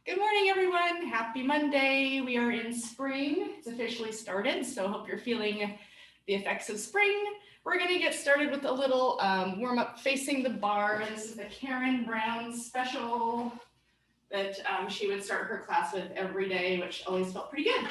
Good morning, everyone. Happy Monday. We are in spring. It's officially started, so hope you're feeling the effects of spring. We're going to get started with a little warm-up facing the bar. This is the Karen Brown special that she would start her class with every day, which always felt pretty good.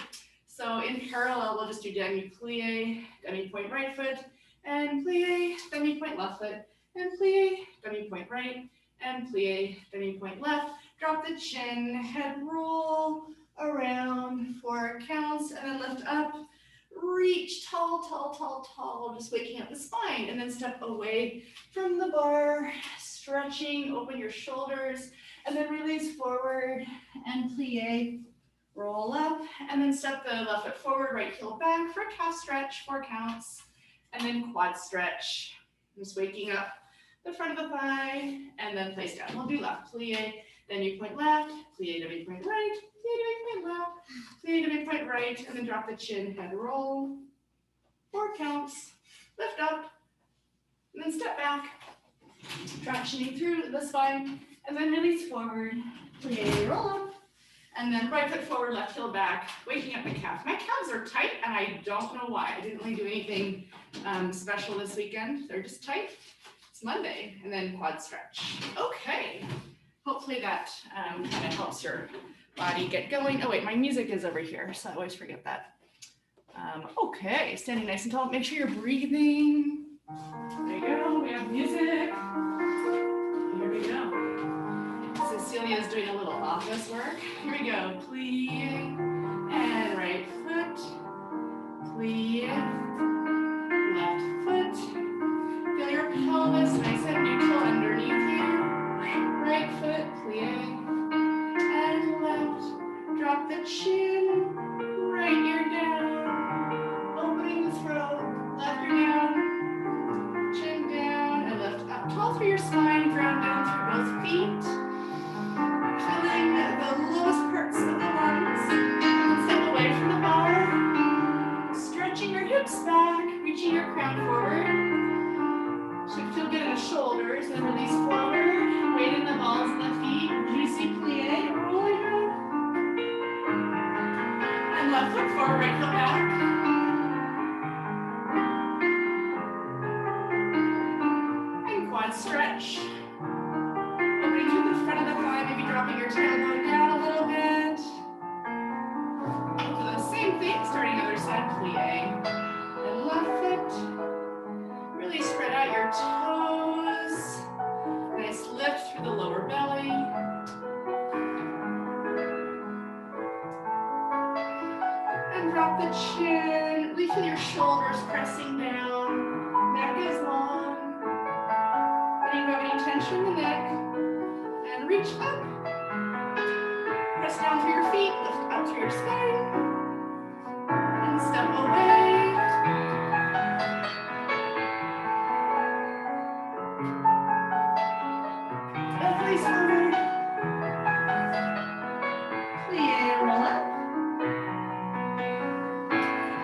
So in parallel, we'll just do demi-plie, demi-point right foot, and plie, demi-point left foot, and plie, demi-point right, and plie, demi-point left. Drop the chin, head roll around 4 counts, and then lift up. Reach tall, tall, tall, tall, just waking up the spine, and then step away from the bar, stretching, open your shoulders, and then release forward and plie. Roll up, and then step the left foot forward, right heel back for a calf stretch, 4 counts, and then quad stretch. Just waking up the front of the thigh, and then place down. We'll do left, plie, demi-point left, plie, demi-point right, plie, demi-point left, plie, demi-point right, and then drop the chin, head roll, 4 counts, lift up, and then step back, tractioning through the spine, and then release forward, plie, roll up, and then right foot forward, left heel back, waking up the calf. My calves are tight, and I don't know why. I didn't really do anything special this weekend. They're just tight. It's Monday, and then quad stretch. Okay. Hopefully that kind of helps your body get going. Oh wait, my music is over here, so I always forget that. Okay, standing nice and tall. Make sure you're breathing. There you go. We have music. Here we go. Cecilia is doing a little office work. Here we go. Plie and right foot. Plie, left foot. Feel your pelvis nice and neutral underneath you. Right foot, plie, and left. Drop the chin, right ear down. Opening the throat, left ear down. Chin down, and lift up tall through your spine. Ground down through both feet. Feeling the lowest parts of the lungs. Step away from the bar. Stretching your hips back, reaching your crown forward. Should feel good in the shoulders, then release forward. Weight in the balls and the feet. Juicy plie, rolling up. And left foot forward, right heel back. And quad stretch. Opening through the front of the thigh, maybe dropping your tailbone down a little bit. Do the same thing, starting other side, plie. And left foot. Really spread out your toes. Nice lift through the lower belly. And drop the chin. Really feel your shoulders pressing down. Neck is long. Letting go of any tension in the neck. And reach up. Press down through your feet, lift up through your spine. And step away. And place forward. Plie, roll up.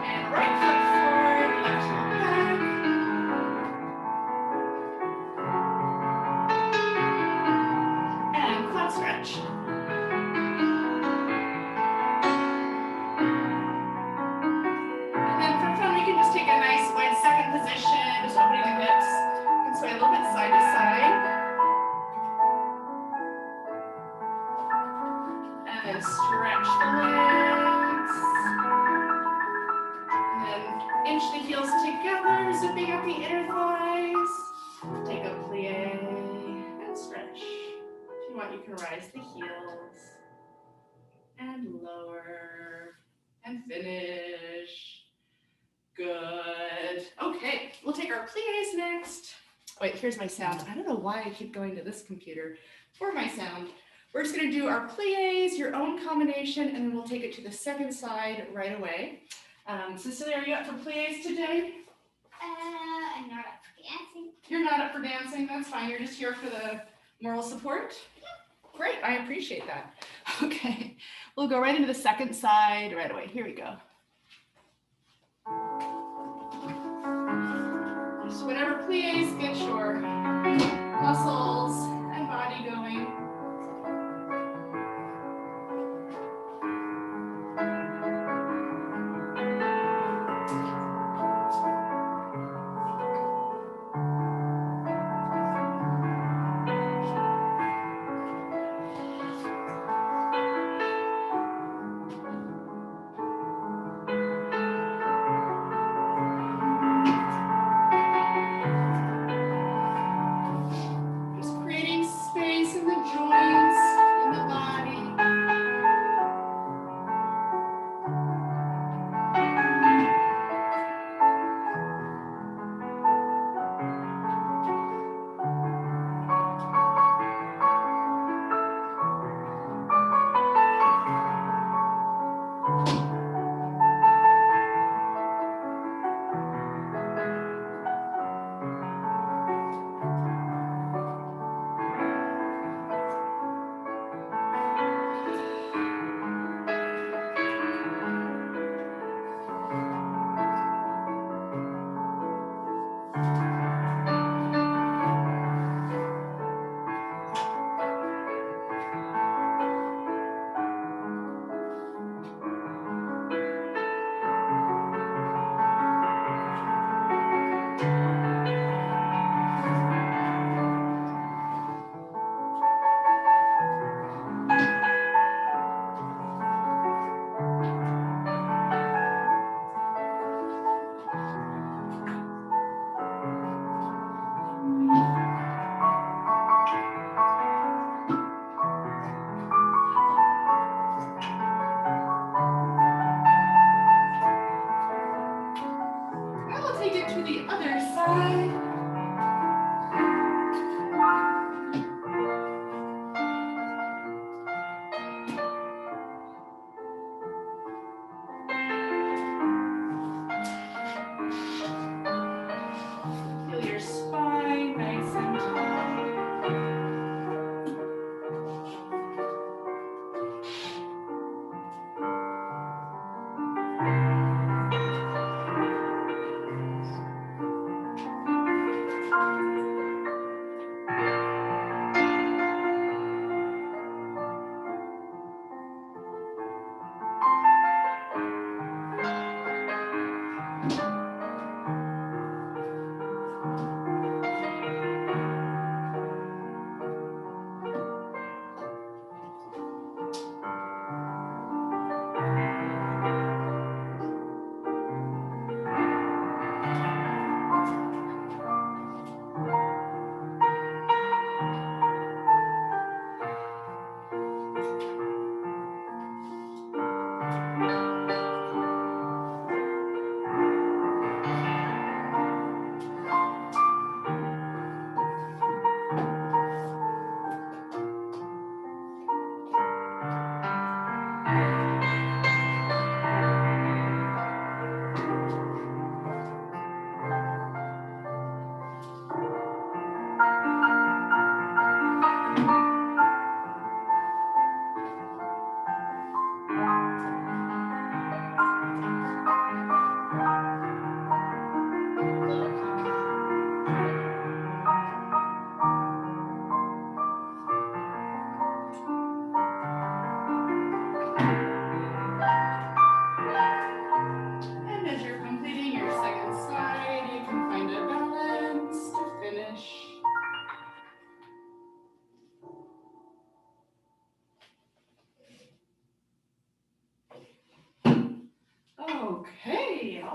And right foot forward, left heel back. And quad stretch. And then for fun, we can just take a nice wide second position, just opening the hips. You can sway a little bit side to side. And then stretch the legs. And then inch the heels together, zipping up the inner thighs. Take a plie and stretch. If you want, you can rise the heels. And lower. And finish. Good. Okay, we'll take our plies next. Wait, here's my sound. I don't know why I keep going to this computer for my sound. We're just going to do our plies, your own combination, and then we'll take it to the second side right away. Cecilia, are you up for plies today? I'm not up for dancing. You're not up for dancing? That's fine. You're just here for the moral support? Great. I appreciate that. Okay. We'll go right into the second side right away. Here we go. Just whatever plies get your muscles and body going.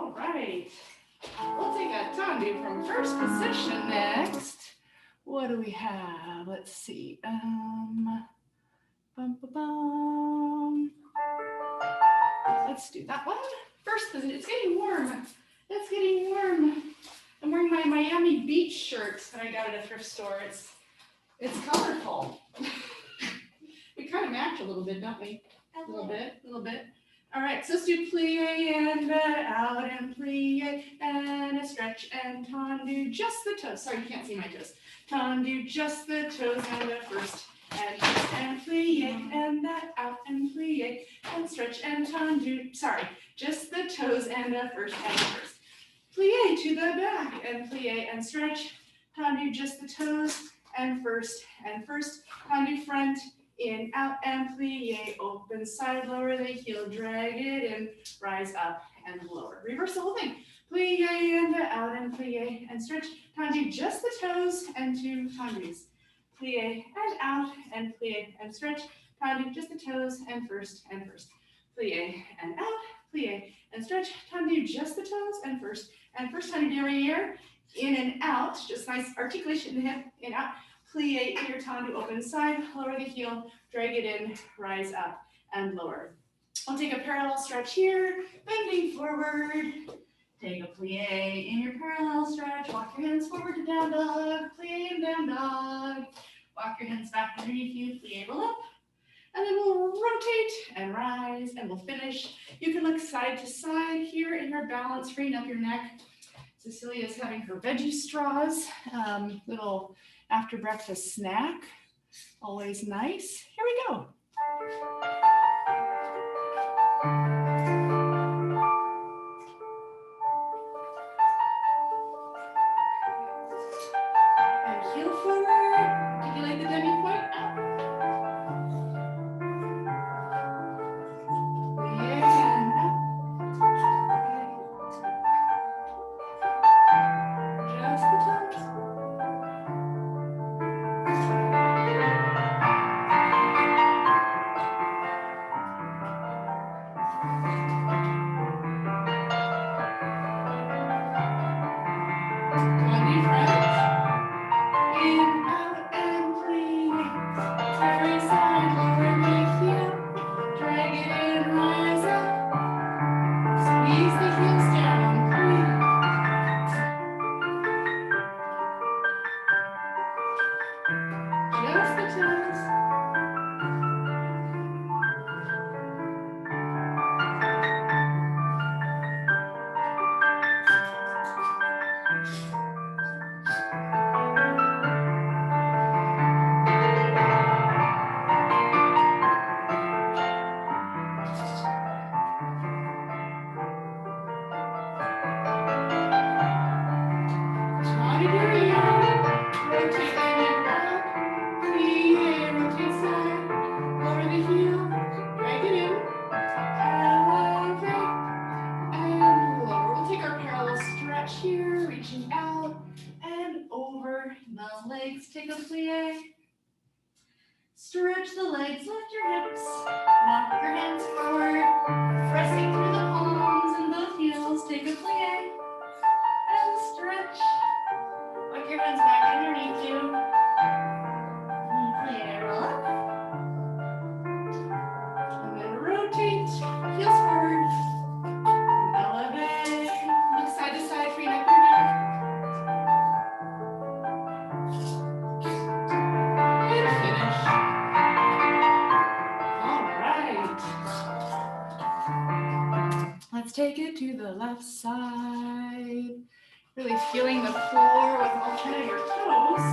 All right. We'll take a tendu from first position next. What do we have? Let's see. Bum, bum, bum. Let's do that one. First position. It's getting warm. It's getting warm. I'm wearing my Miami Beach shirt that I got at a thrift store. It's colorful. We kind of match a little bit, don't we? A little bit. All right, so let's do plie and out and plie and a stretch and tendu just the toes. Sorry, you can't see my toes. Tendu just the toes and a first and plie and that out and plie and stretch and tendu. Sorry, just the toes and a first and first. Plie to the back and plie and stretch. Tendu just the toes and first, tendu front, in, out, and plie, open side, lower the heel, drag it in, rise up and lower. Reverse the whole thing. Plie and out and plie and stretch. Tendu just the toes and two tendus. Plie and out and plie and stretch. Tendu just the toes and first. Plie and out, plie and stretch. Tendu just the toes and first tendu derriere. In and out, just nice articulation in the hip, in, out. Plie in your tendu, open side, lower the heel, drag it in, rise up and lower. I'll take a parallel stretch here, bending forward. Take a plie in your parallel stretch, walk your hands forward to down dog, plie and down dog. Walk your hands back underneath you, plie, roll up. And then we'll rotate and rise and we'll finish. You can look side to side here in your balance, freeing up your neck. Cecilia's having her veggie straws, little after breakfast snack, always nice. Here we go. And heel forward, articulate the demi-point up. And up. Just the toes. Tendu front, in, out, and plie. Every side, lower the heel, drag it in, rise up. Squeeze the heels down, plie. Just the toes. Tendu derriere, rotate in and out, plie, rotate side, lower the heel, drag it in, elevate, and lower. We'll take our parallel stretch here, reaching out and over the legs. Take a plie, stretch the legs, lift your hips, walk your hands forward, pressing through the palms and both heels. Take a plie and stretch. Walk your hands back underneath you. And plie, roll up. And then rotate, heels forward. And elevate. Look side to side, freeing up your neck. And finish. All right. Let's take it to the left side. Really feeling the floor with alternate your toes.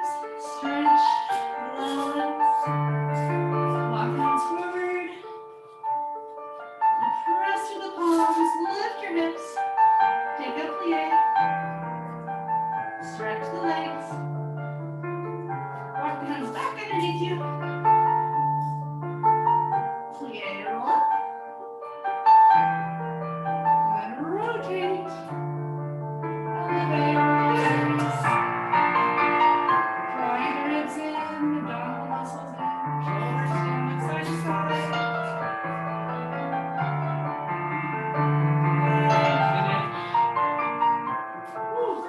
stretch, low, walk hands forward, press to the palms, lift your hips, take a plie, stretch the legs, walk the hands back underneath you, plie, roll up, and then rotate, elevate, release, drawing the ribs in, abdominal muscles in, shoulders in, side to side.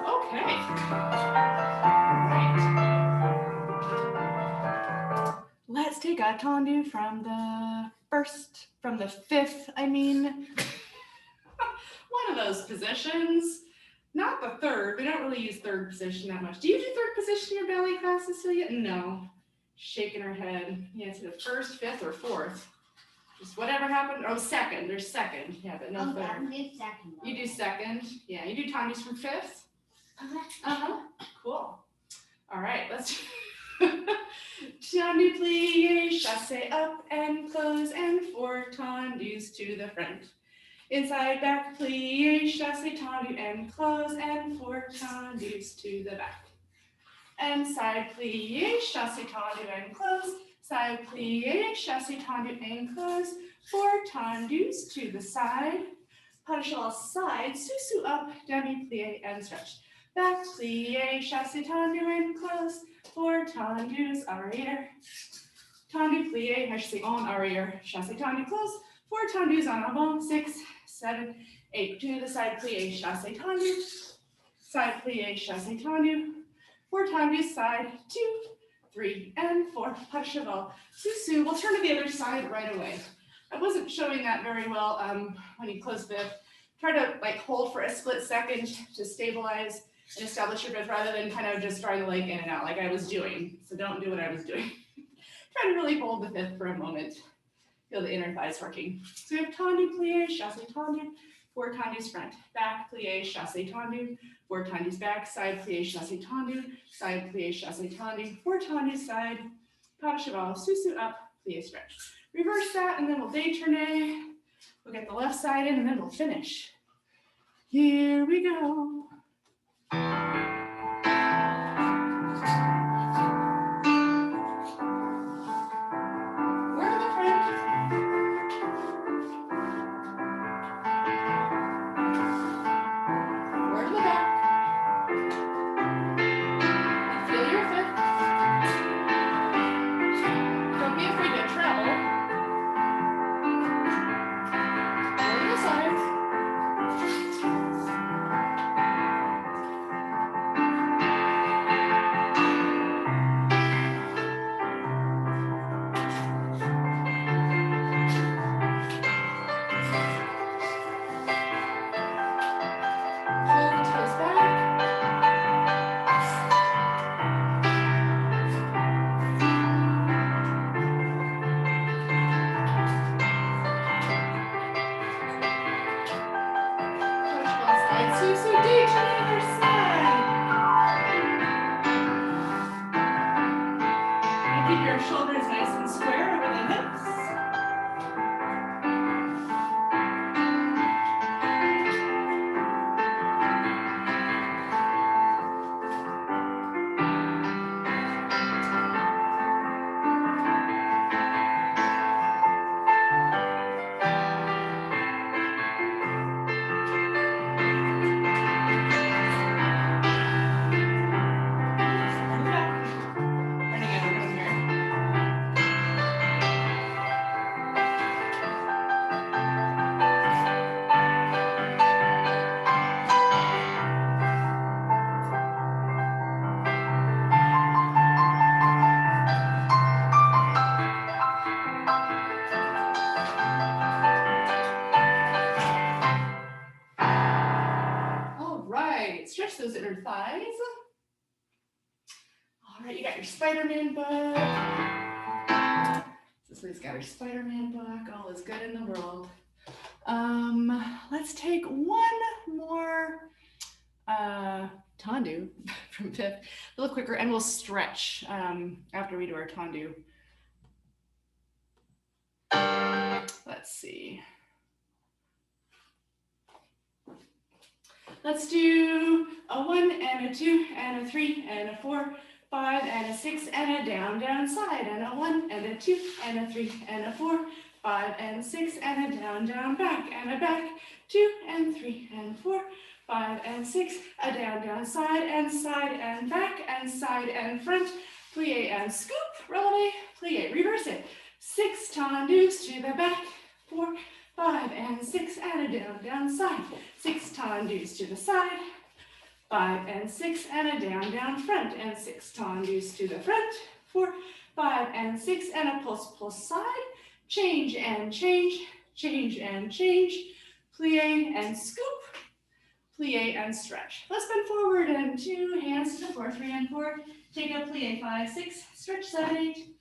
Okay. Right. Let's take a tendu from the fifth, one of those positions. Not the third. We don't really use third position that much. Do you do third position in your ballet class, Cecilia? No. Shaking her head. Yeah, it's the first, fifth, or fourth. Just whatever happened. Oh, second. There's second. Yeah, but no third. I do second. You do second. Yeah, you do tendus from fifth. Cool. All right, let's tendu plie, chasse up and close, and 4 tendus to the front. Inside back plie, chasse tendu and close, and 4 tendus to the back. And side plie, chasse tendu and close, side plie, chasse tendu and close, 4 tendus to the side. Pas de cheval side, sous up, demi plie and stretch. Back plie, chasse tendu and close, 4 tendus arrière. Tendu plie, I should say en arrière, chasse tendu close, 4 tendus en avant, 6, 7, 8. To the side plie, chasse tendu, side plie, chasse tendu, 4 tendus, side, 2, 3, and 4. Pas de cheval, sous. We'll turn to the other side right away. I wasn't showing that very well when you close the, try to like hold for a split second to stabilize and establish your breath rather than kind of just drawing the leg in and out like I was doing. So don't do what I was doing. Try to really hold the fifth for a moment. Feel the inner thighs working. So we have tendu, plie, chasse tendu, 4 tendus front, back, plie, chasse tendu, 4 tendus back, side plie, chasse tendu, side plie, chasse tendu, 4 tendus side, pas de cheval, sous up, plie, stretch. Reverse that, and then we'll détourner. We'll get the left side in, and then we'll finish. Here we go. Where to the front? Where to the back? Feel your foot. Don't be afraid to travel. Where to the sides? Pull the toes back. Push one side. Sous deep to the other side. And keep your shoulders nice and square over the hips. All right, stretch those inner thighs. All right, you got your Spider-Man book. Cecily's got her Spider-Man book. All is good in the world. Let's take one more tendu from fifth a little quicker, and we'll stretch after we do our tendu. Let's see. Let's do a 1 and a 2 and a 3 and a 4, 5 and a 6 and a down, down side, and a 1 and a 2 and a 3 and a 4, 5 and 6 and a down, down back, and a back, 2 and 3 and 4, 5 and 6, a down, down side and back, and side and front, plie and scoop, releve, plie, reverse it, 6 tendus to the back, 4, 5 and 6 and a down, down side, 6 tendus to the side, 5 and 6 and a down, down front, and 6 tendus to the front, 4, 5 and 6 and a pulse, pulse side, change and change, change and change, plie and scoop, plie and stretch. Let's bend forward and 2 hands to the floor, 3 and 4, take a plie, 5, 6, stretch 7, 8,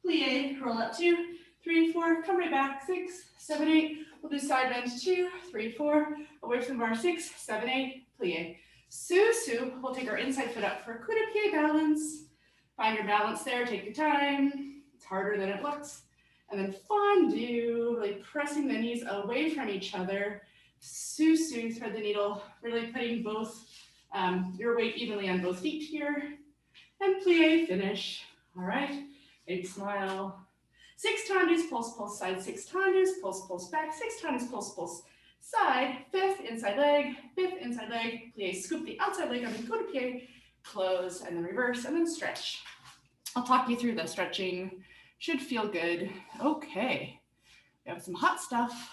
plie, roll up 2, 3, 4, come right back, 6, 7, 8. We'll do side bend 2, 3, 4, away from the bar 6, 7, 8, plie. Su. We'll take our inside foot up for coup de pied balance. Find your balance there, take your time. It's harder than it looks. And then fondu, really pressing the knees away from each other. Su, thread the needle, really putting both your weight evenly on both feet here. And plie, finish. All right, big smile. 6 tendus, pulse, pulse, side, 6 tendus, pulse, pulse, back, 6 tendus, pulse, pulse, side, 5th, inside leg, 5th, inside leg, plie, scoop the outside leg up and coup de pied, close, and then reverse, and then stretch. I'll talk you through the stretching. Should feel good. Okay, we have some hot stuff.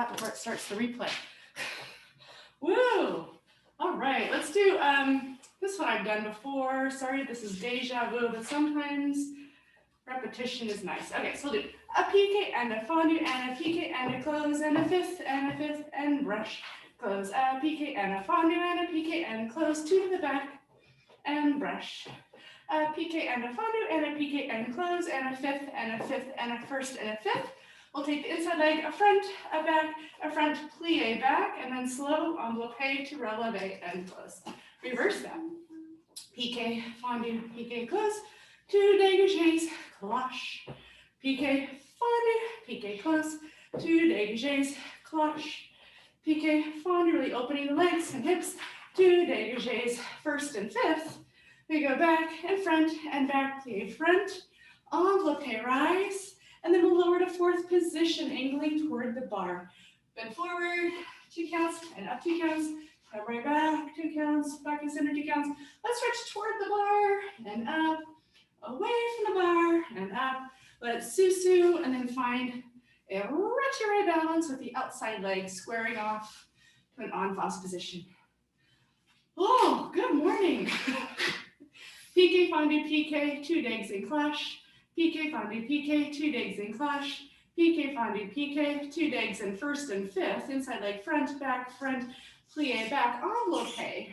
that before it starts the replay. Woo! All right, let's do this one I've done before. Sorry, this is deja vu, but sometimes repetition is nice. Okay, so we'll do a piqué and a fondue and a piqué and a close and a fifth and brush. Close, a piqué and a fondue and a piqué and close, two to the back and brush. A piqué and a fondue and a piqué and close and a fifth and a fifth and a first and a fifth. We'll take the inside leg, a front, a back, a front, plie back, and then slow envelope to releve and close. Reverse that. Piqué, fondue, piqué, close, two dégagés, cloche. Piqué, fondue, piqué, close, two dégagés, cloche. Piqué, fondue, really opening the legs and hips, two dégagés, first and fifth. We go back and back, plie front, envelope, rise, and then we'll lower to fourth position, angling toward the bar. Bend forward, 2 counts, and up 2 counts, come right back, 2 counts, back to center, 2 counts. Let's stretch toward the bar, and up, away from the bar, and up. Let it susu, and then find a retiré balance with the outside leg squaring off to an en face position. Oh, good morning. Piqué, fondue, piqué, 2 digs and clash. Piqué, fondue, piqué, 2 digs and clash. Piqué, fondue, piqué, 2 digs and first and fifth. Inside leg front, plie back, envelope.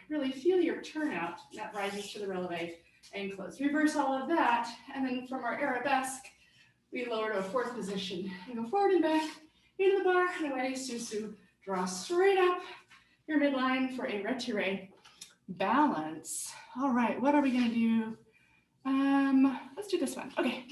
Really feel your turnout. That rises to the releve and close. Reverse all of that. And then from our arabesque, we lower to a fourth position. And go forward and back, into the bar, and away, susu. Draw straight up your midline for a retiré balance. All right, what are we gonna do? Let's do this one. Okay.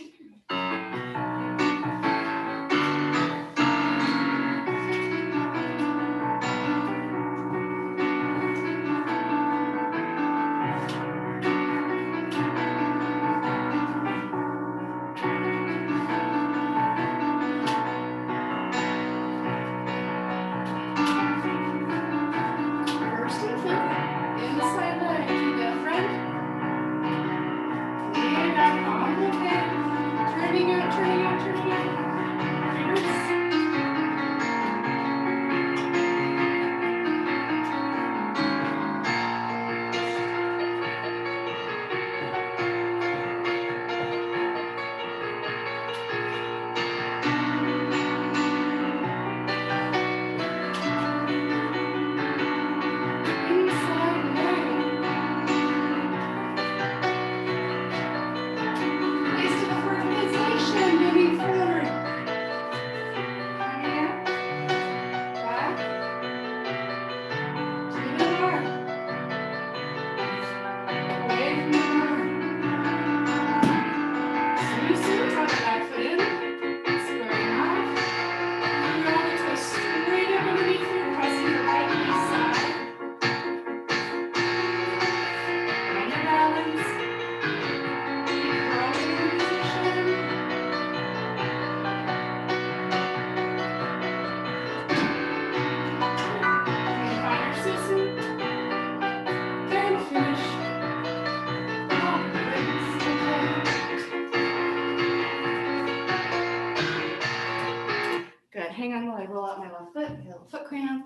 Hang on while I roll out my left foot. Get a little foot cramp.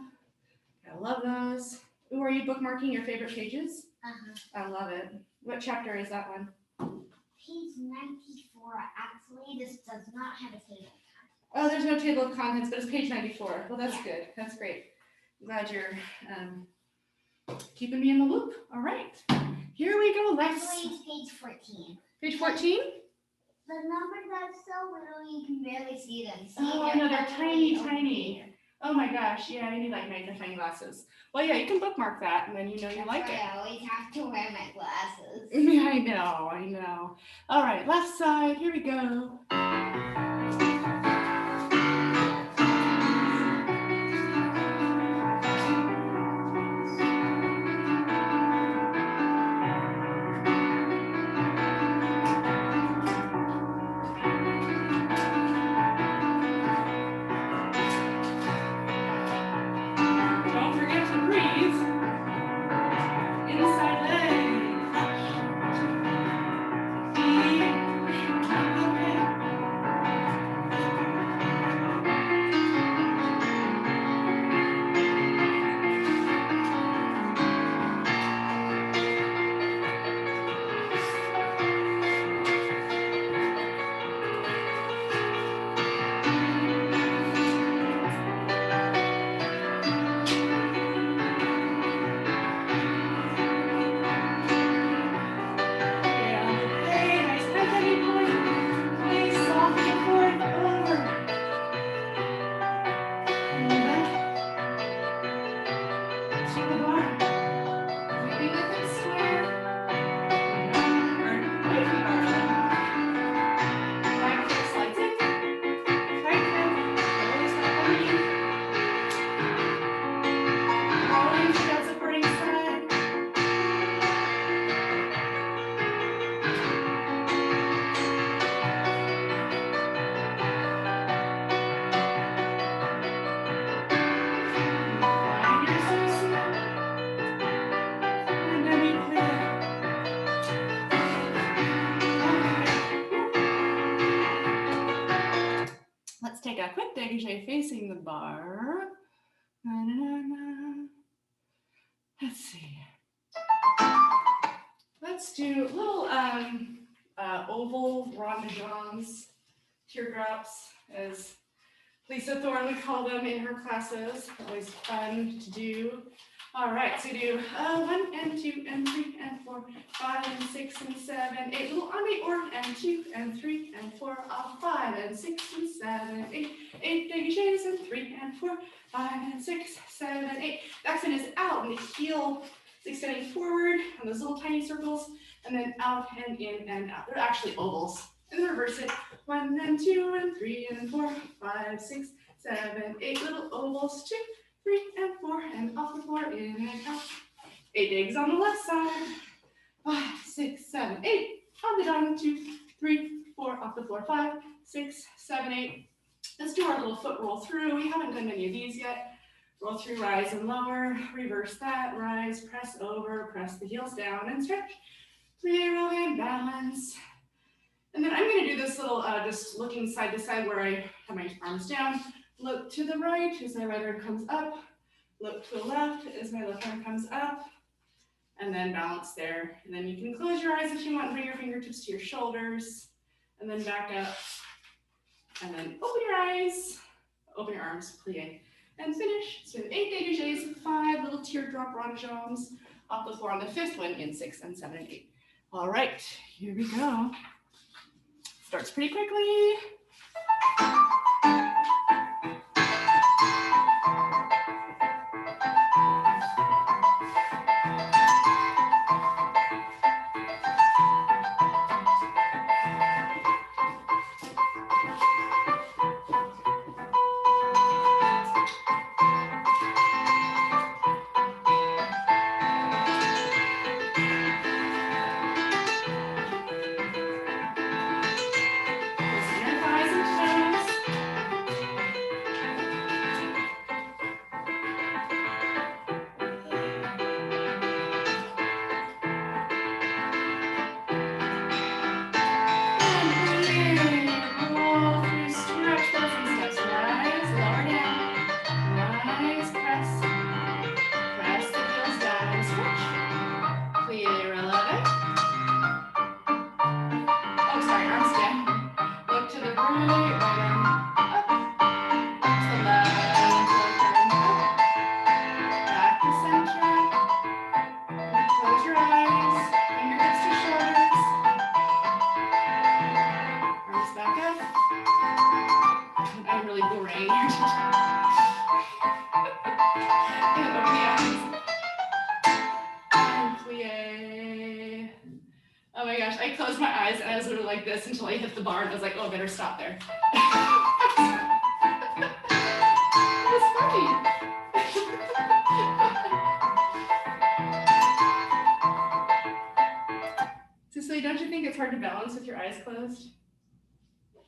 I love those. Ooh, are you bookmarking your favorite pages? I love it. What chapter is that one? Page 94. Actually, this does not have a table. Oh, there's no table of contents, but it's page 94. Well, that's good. That's great. I'm glad you're keeping me in the loop. All right. Here we go. Actually, it's page 14. Page 14? The numbers are so little you can barely see them. Oh, I know, they're tiny, tiny. Oh my gosh, yeah, you need like magnifying glasses. Well, yeah, you can bookmark that and then you know you like it. I always have to wear my glasses. Yeah, I know. All right, left side, here we go. dégagé facing the bar. Na, na, na, na. Let's see. Let's do little oval rond de jambes, teardrops, as Lisa Thorne would call them in her classes. Always fun to do. All right, so do 1 and 2 and 3 and 4, 5 and 6 and 7, 8. Little en-maître and 2 and 3 and 4, 5 and 6 and 7, 8. 8 dégagés and 3 and 4, 5 and 6, 7, 8. Backside is out and the heel is extending forward on those little tiny circles, and then out and in and out. They're actually ovals. And then reverse it. 1 and 2 and 3 and 4, 5, 6, 7, 8. Little ovals. 2, 3 and 4, and off the floor, in and out. 8 digs on the left side. 5, 6, 7, 8. On the diamond. 2, 3, 4, off the floor. 5, 6, 7, 8. Let's do our little foot roll through. We haven't done any of these yet. Roll through, rise and lower. Reverse that, rise, press over, press the heels down and stretch. Plie, roll, and balance. And then I'm going to do this little just looking side to side where I have my arms down. Look to the right as my right arm comes up. Look to the left as my left arm comes up. And then balance there. And then you can close your eyes if you want and bring your fingertips to your shoulders. And then back up. And then open your eyes. Open your arms, plie. And finish. So 8 dégagés, 5 little teardrop rond de jambes off the floor on the 5th one in 6 and 7 and 8. All right, here we go. Starts pretty quickly. Oh my gosh, I closed my eyes and I was literally like this until I hit the bar and I was like, oh, I better stop there. That was funny. Cicely, don't you think it's hard to balance with your eyes closed?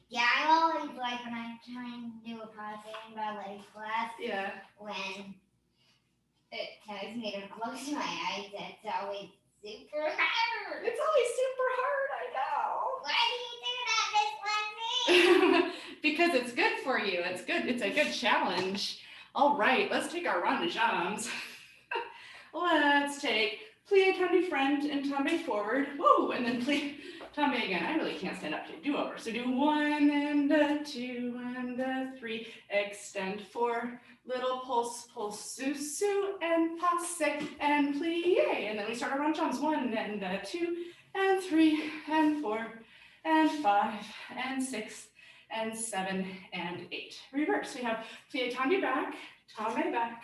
Yeah, I always like when I'm trying to do a posing in ballet class. Yeah. When it tells me to close my eyes, it's always super hard. It's always super hard, I know. Why do you do that, Miss Leslie? Because it's good for you. It's good. It's a good challenge. All right, let's take our rond de jambes. Let's take plie, tombe front, and tombe forward. Whoa, and then plie, tombe again. I really can't stand up to do over. So do 1 and 2 and 3. Extend 4. Little pulse, pulse, sous, and passe, and plie. And then we start our rond de jambes. 1 and 2 and 3 and 4 and 5 and 6 and 7 and 8. Reverse. We have plie, tombe back,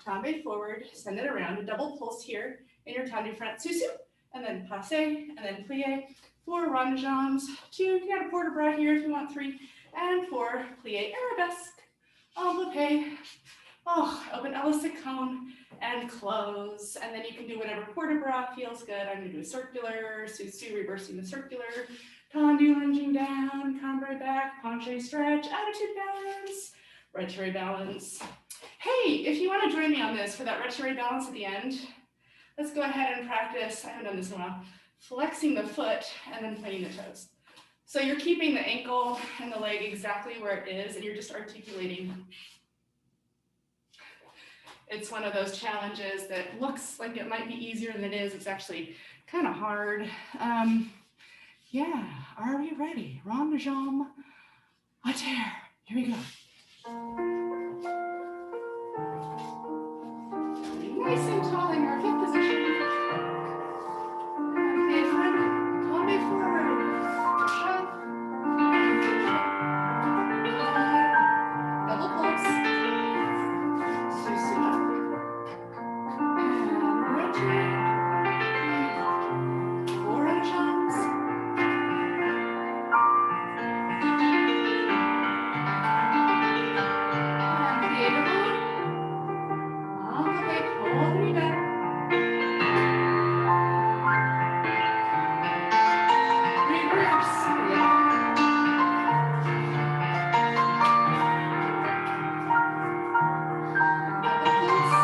tombe forward, send it around, a double pulse here in your tombe front, sous, and then passe, and then plie. 4 rond de jambes, 2, you got a port de bras here if you want, 3, and 4, plie arabesque, enveloppe, oh, open elastic cone, and close, and then you can do whatever port de bras feels good. I'm gonna do a circular, sous, reversing the circular, tendu lunging down, cambre back, penché stretch, attitude balance, retiré balance. Hey, if you want to join me on this for that retiré balance at the end, let's go ahead and practice. I haven't done this in a while. Flexing the foot and then pointing the toes. So you're keeping the ankle and the leg exactly where it is, and you're just articulating. It's one of those challenges that looks like it might be easier than it is. It's actually kind of hard. Yeah, are we ready? Rond de jambe, à terre. Here we go. Nice and tall in your hip position. Okay, front, tombe forward. Shove. Double pulse. Susu up. And rotate. Forward jumps. And piedable. All the way, all the way back. Reverse. Double pulse.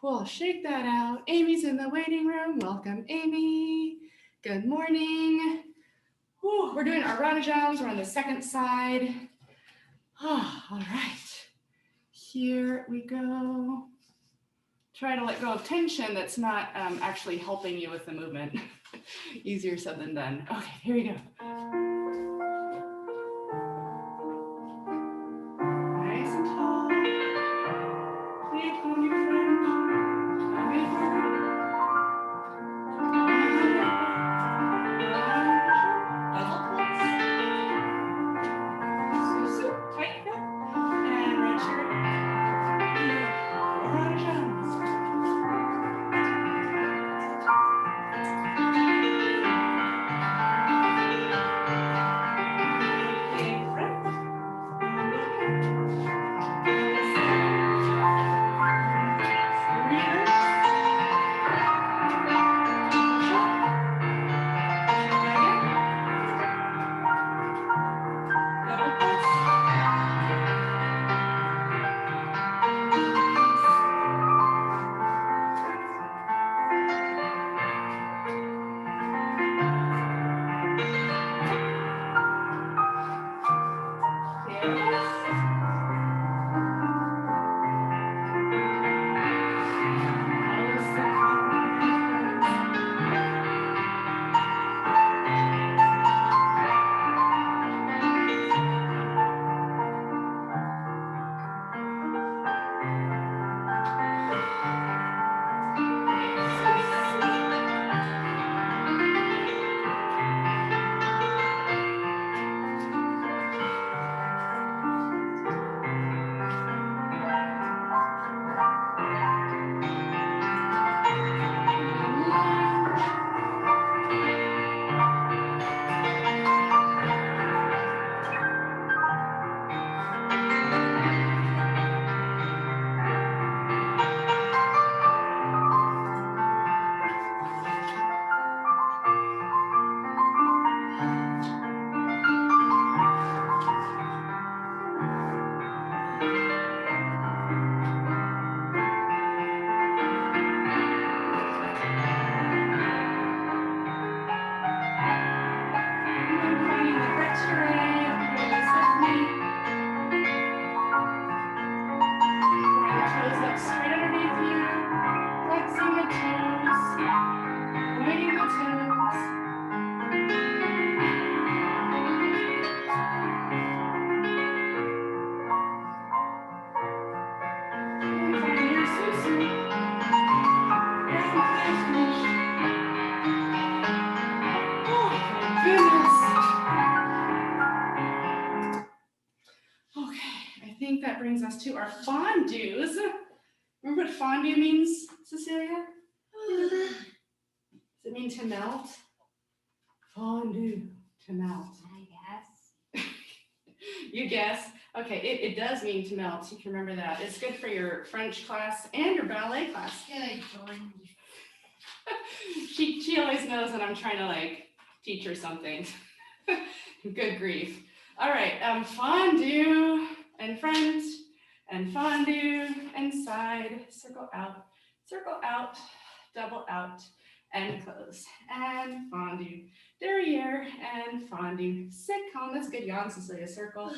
Cool, shake that out. Amy's in the waiting room. Welcome, Amy. Good morning. Whew, we're doing our rondejams. We're on the second side. Oh, all right. Here we go. Try to let go of tension that's not actually helping you with the movement. Easier said than done. Okay, here we go. Nice and tall. Please hold your friend. Double pulse. Susu, tight hip. And right here. Around jumps. last two are fondues. Remember what fondue means, Cecilia? Does it mean to melt? Fondue, to melt. I guess. You guess. Okay, it does mean to melt. You can remember that. It's good for your French class and your ballet class. Good grief. She always knows that I'm trying to like teach her something. Good grief. All right, fondue and front and fondue and side, circle out, double out and close and fondue, derriere and fondue, sitcom, that's a good yawn, Cecilia, circle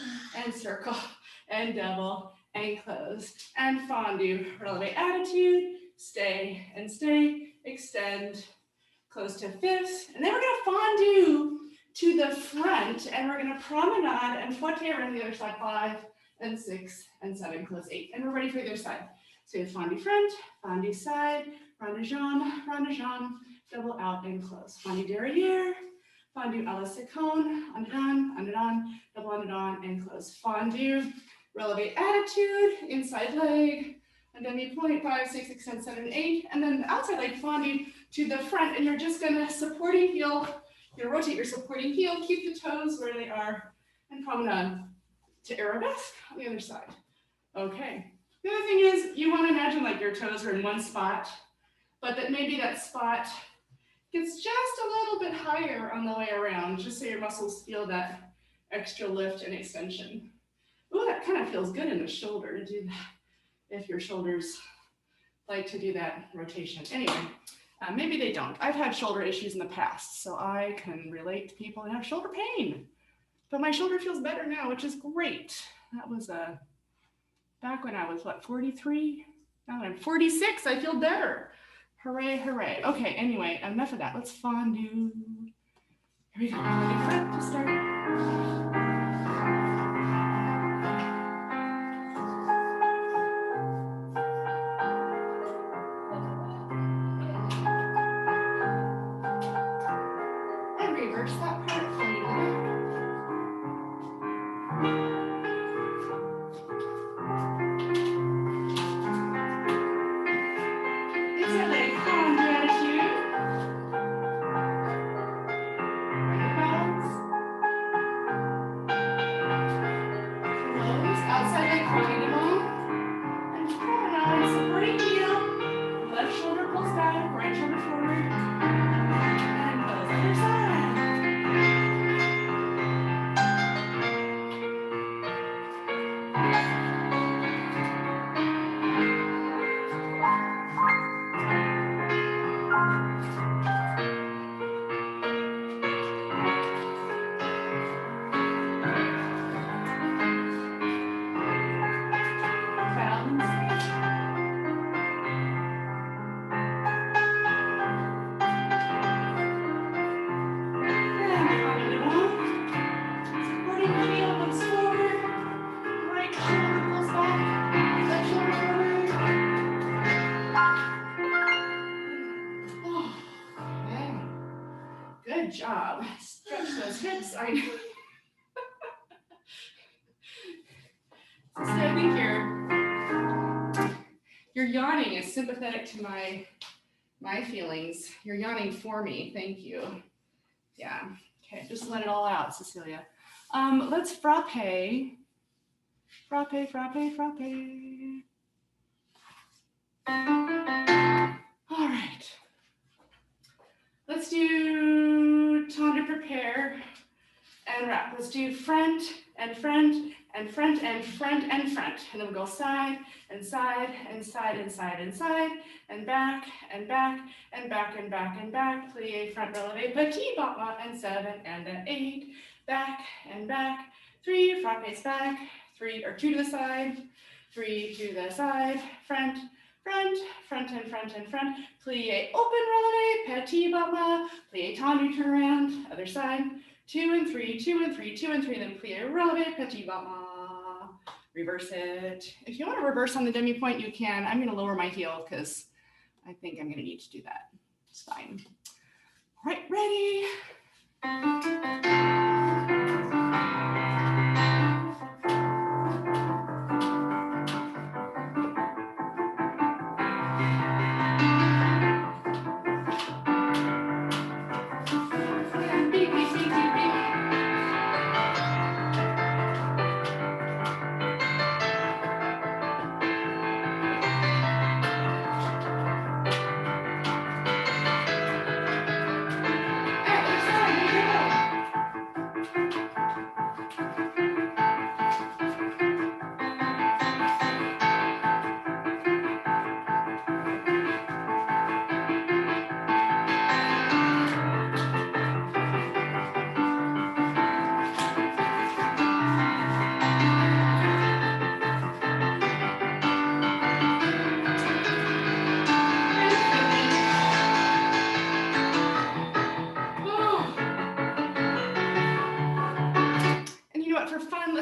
and double and close and fondue, releve attitude, stay and stay, extend, close to fifths, and then we're gonna fondue to the front, and we're gonna promenade and fouette around the other side, 5 and 6 and 7, close 8, and we're ready for the other side. So we have fondue front, fondue side, rond de jambe, double out and close. Fondue derriere, fondue à la seconde, underdone, double underdone and close. Fondue, releve attitude, inside leg, and demi-point, 5, 6, extend 7, 8, and then the outside leg fondue to the front, and you're just gonna supporting heel, you're gonna rotate your supporting heel, keep the toes where they are, and promenade to arabesque on the other side. Okay. The other thing is you want to imagine like your toes are in one spot, but that maybe that spot gets just a little bit higher on the way around, just so your muscles feel that extra lift and extension. Ooh, that kind of feels good in the shoulder to do that, if your shoulders like to do that rotation. Anyway, maybe they don't. I've had shoulder issues in the past, so I can relate to people that have shoulder pain. But my shoulder feels better now, which is great. That was back when I was, what, 43? Now that I'm 46, I feel better. Hooray, hooray. Okay, anyway, enough of that. Let's fondue. Here we go. Fondue front to start. And reverse that part, fondue to the back. Inside leg fondue attitude. Right balance. Close. Outside leg fondue devant. And promenade, supporting heel. Left shoulder pulls back, right shoulder forward. And close other side. Balance. And fondue devant. Supporting heel looks forward. Right shoulder pulls back. Left shoulder forward. Oh, okay. Good job. Stretch those hips. I know. So I think your yawning is sympathetic to my feelings. You're yawning for me. Thank you. Yeah. Okay. Just let it all out, Cecilia. Let's frappe. Frappe, frappe, frappe. All right. Let's do temps de prepare and wrap. Let's do front and front and front and front and front. And then we'll go side and side and side and side and side and back and back and back and back and back. Plie, front, releve, petit, battement, and 7 and an 8. Back and back. 3, frappes back. 3 or 2 to the side. 3 to the side. Front, front, front and front and front. Plie, open, releve, petit, battement. Plie, tendu, turn around. Other side. 2 and 3, 2 and 3, 2 and 3, then plie, releve, petit battement. Reverse it. If you want to reverse on the demi point, you can. I'm going to lower my heel because I think I'm going to need to do that. It's fine. All right, ready?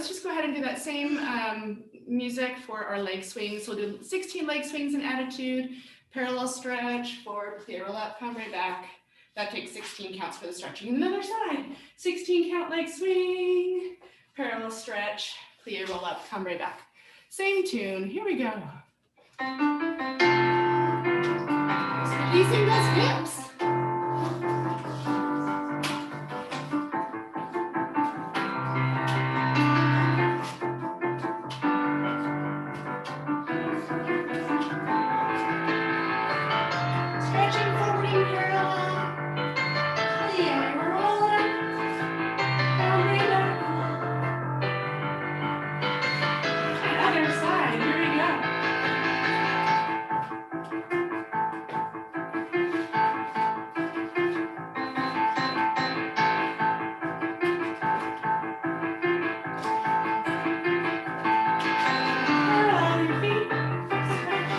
let's just go ahead and do that same music for our leg swings. So we'll do 16 leg swings in attitude, parallel stretch, forward, plie, roll up, come right back. That takes 16 counts for the stretching. And the other side, 16 count leg swing, parallel stretch, plie, roll up, come right back. Same tune, here we go. Just releasing those hips. Stretching forward in parallel. Plie, roll up, come right back. And other side, here we go. Parallel your feet. Stretch.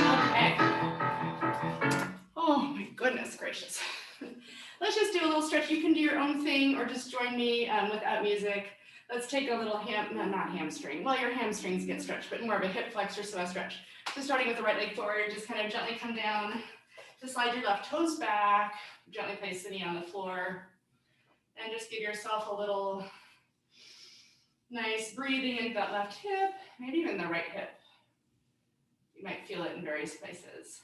Okay. Oh my goodness gracious. Let's just do a little stretch. You can do your own thing or just join me without music. Let's take a little not hamstring. Well, your hamstrings get stretched, but more of a hip flexor, so a stretch. So starting with the right leg forward, just kind of gently come down to slide your left toes back, gently place the knee on the floor, and just give yourself a little nice breathing into that left hip, maybe even the right hip. You might feel it in various places.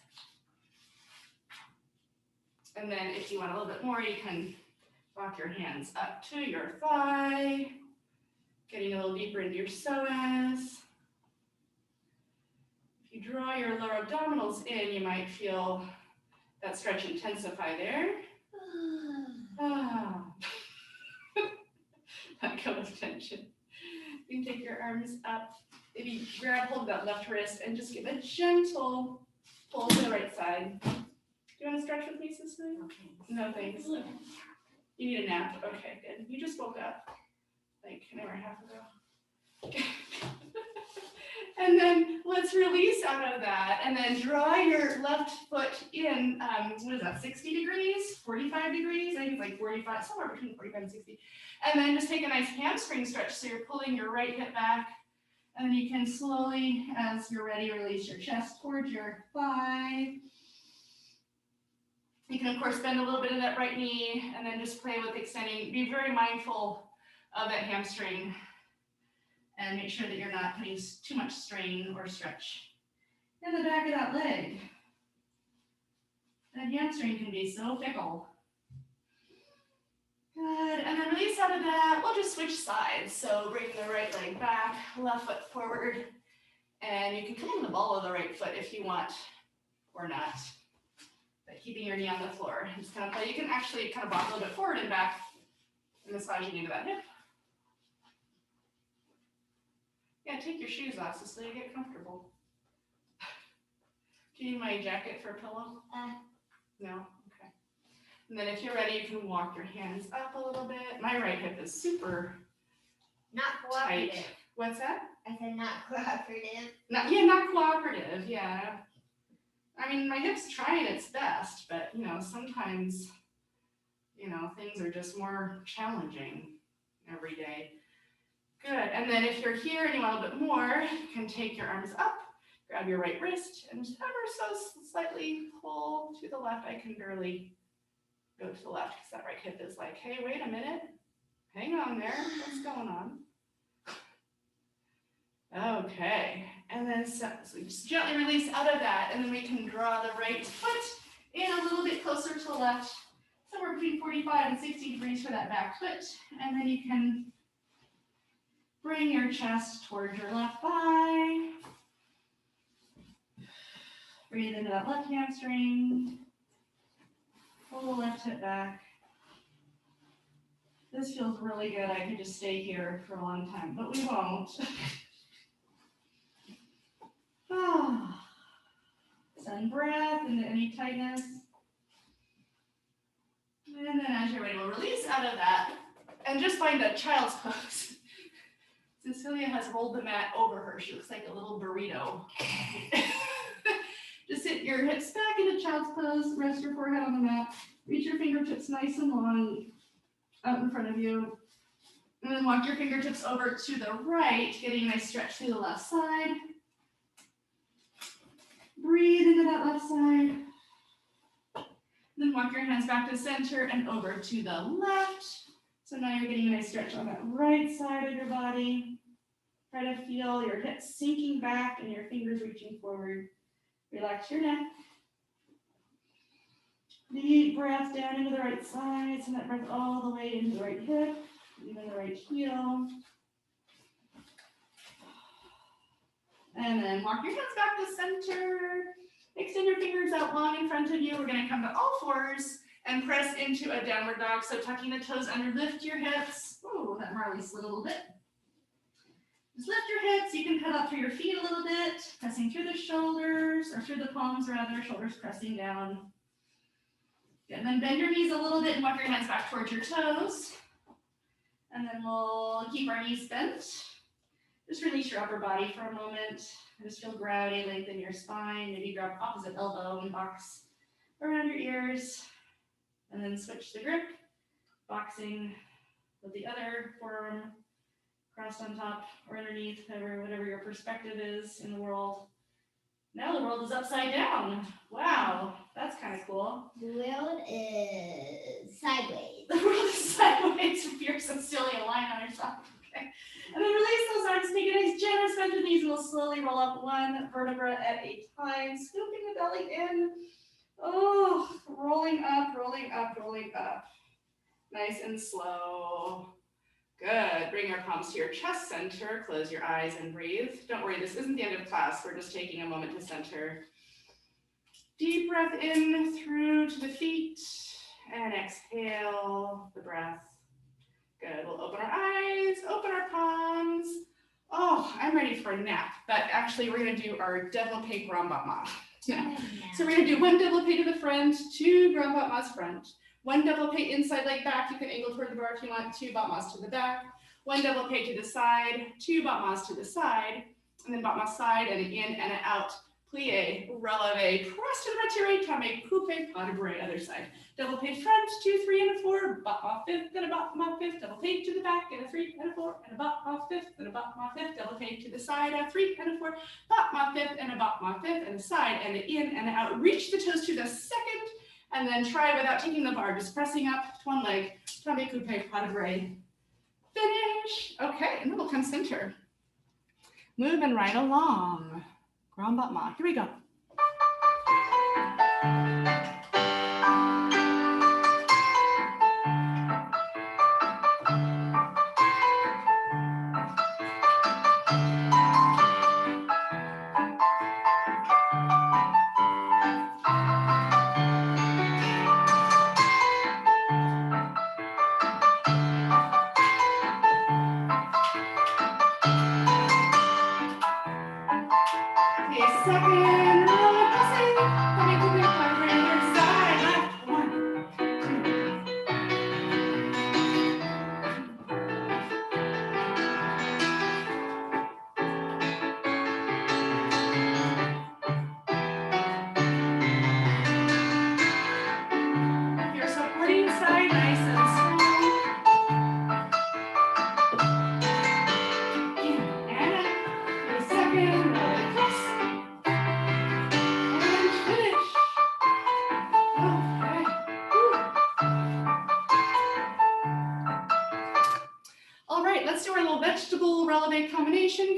And then if you want a little bit more, you can walk your hands up to your thigh, getting a little deeper into your psoas. If you draw your lower abdominals in, you might feel that stretch intensify there. Ah. Let go of tension. You can take your arms up. Maybe grab hold of that left wrist and just give a gentle pull to the right side. Do you want to stretch with me, Cicely? Okay. No, thanks. You need a nap? Okay, good. You just woke up like an hour and a half ago. And then let's release out of that and then draw your left foot in, what is that, 60 degrees, 45 degrees? I think it's like 45, somewhere between 45 and 60. And then just take a nice hamstring stretch. So you're pulling your right hip back. And then you can slowly, as you're ready, release your chest towards your thigh. You can, of course, bend a little bit of that right knee and then just play with extending. Be very mindful of that hamstring and make sure that you're not putting too much strain or stretch in the back of that leg. That hamstring can be so fickle. Good, and then release out of that. We'll just switch sides. So bring the right leg back, left foot forward, and you can come on the ball of the right foot if you want or not. But keeping your knee on the floor. Just kind of play. You can actually kind of walk a little bit forward and back and massaging into that hip. Yeah, take your shoes off so you get comfortable. Do you need my jacket for a pillow? No? Okay. And then if you're ready, you can walk your hands up a little bit. My right hip is super Not cooperative. tight. What's that? I said not cooperative. Not cooperative, yeah. I mean, my hip's trying its best, but, sometimes, things are just more challenging every day. Good, and then if you're here and you want a little bit more, you can take your arms up, grab your right wrist, and just ever so slightly pull to the left. I can barely go to the left because that right hip is like, hey, wait a minute. Hang on there, what's going on? Okay, and then so just gently release out of that, and then we can draw the right foot in a little bit closer to the left, somewhere between 45 and 60 degrees for that back foot, and then you can bring your chest towards your left thigh. Breathe into that left hamstring. Pull the left hip back. This feels really good. I could just stay here for a long time, but we won't. Send breath into any tightness. And then as you're ready, we'll release out of that and just find a child's pose. Cecilia has rolled the mat over her. She looks like a little burrito. Just sit your hips back into child's pose, rest your forehead on the mat, reach your fingertips nice and long out in front of you. And then walk your fingertips over to the right, getting a nice stretch through the left side. Breathe into that left side. Then walk your hands back to center and over to the left. So now you're getting a nice stretch on that right side of your body. Try to feel your hips sinking back and your fingers reaching forward. Relax your neck. Deep breath down into the right side. Send that breath all the way into the right hip, even the right heel. And then walk your hands back to center. Extend your fingers out long in front of you. We're going to come to all fours and press into a downward dog. So tucking the toes under, lift your hips. Oh, that Marley slid a little bit. Just lift your hips. You can pedal through your feet a little bit, pressing through the shoulders, or through the palms rather, shoulders pressing down. Good. And then bend your knees a little bit and walk your hands back towards your toes. And then we'll keep our knees bent. Just release your upper body for a moment. Just feel gravity lengthen your spine. Maybe grab opposite elbow and box around your ears. And then switch the grip, boxing with the other forearm crossed on top or underneath, whatever your perspective is in the world. Now the world is upside down. Wow, that's kind of cool. The world is sideways. The world is sideways with your Cecilia line on yourself. Okay. And then release those arms, take a nice generous bend of the knees, and we'll slowly roll up one vertebra at a time, scooping the belly in. Oh, rolling up, rolling up, rolling up. Nice and slow. Good. Bring your palms to your chest center. Close your eyes and breathe. Don't worry, this isn't the end of class. We're just taking a moment to center. Deep breath in through to the feet and exhale the breath. Good. We'll open our eyes, open our palms. Oh, I'm ready for a nap, but actually we're going to do our développé grand battement. Yeah. So we're going to do one développé to the front, two grand battements front. One développé inside leg back, you can angle toward the bar if you want, two battements to the back. One développé to the side, two battements to the side, and then battement side and in and out. Plie, releve, press to the retiré, tame, coupe, pas de bras, other side. Développé front, 2, 3, and a 4, battement fifth, and a battement fifth, développé to the back, and a 3, and a 4, and a battement fifth, and a battement fifth, développé to the side, a 3, and a 4, battement fifth, and a battement fifth, and a side, and a in and out. Reach the toes to the second, and then try without taking the bar, just pressing up to one leg, tame, coupe, pas de bras. Finish. Okay, and then we'll come center. Moving right along. Grand battement. Here we go.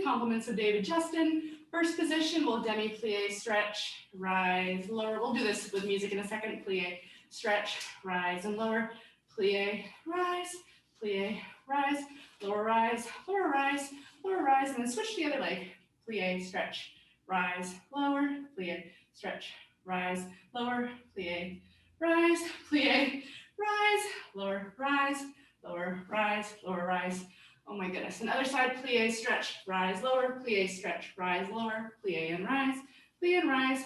Compliments of David Justin. First position, we'll demi-plie, stretch, rise, lower. We'll do this with music in a second. Plie, stretch, rise, and lower. Plie, rise, lower rise, lower rise, lower rise, and then switch to the other leg. Plie, stretch, rise, lower, plie, stretch, rise, lower, plie, rise, rise, lower, rise, lower, rise, lower, rise. Oh my goodness. And other side, plie, stretch, rise, lower, plie, stretch, rise, lower, plie and rise,